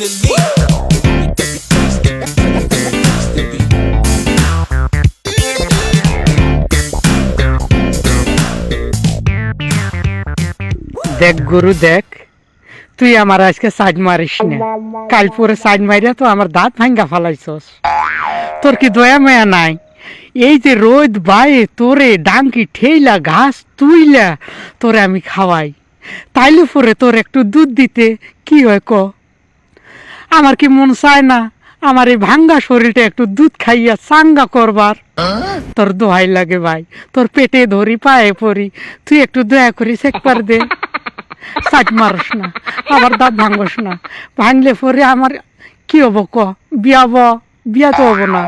finally. দেখ গুরু দেখ, তুই আমার আজকে সাইড মারিস না। কাল পরে সাইড মারিয়া তো আমার দাঁত ভাঙ্গা ফালাইছস। তোর কি দয়া মায়া নাই? এই যে রোদ বায়ে তোরে ডাঙ্কি ঠেইলা ঘাস তুইলা তোরে আমি খাওয়াই, তাইলে পরে তোর একটু দুধ দিতে কি হয় ক? আমার কি মন চায় না আমার এই ভাঙ্গা শরীরটা একটু দুধ খাইয়া চাঙ্গা করবার? তোর দোহাই লাগে ভাই, তোর পেটে ধরি পায়ে পড়ি, তুই একটু দয়া করি চেক কর দে। সাইড মারস না, আবার দাঁত ভাঙ্গস না। ভাঙলে পরে আমার কি হবো ক? বিয়া তো হবো না।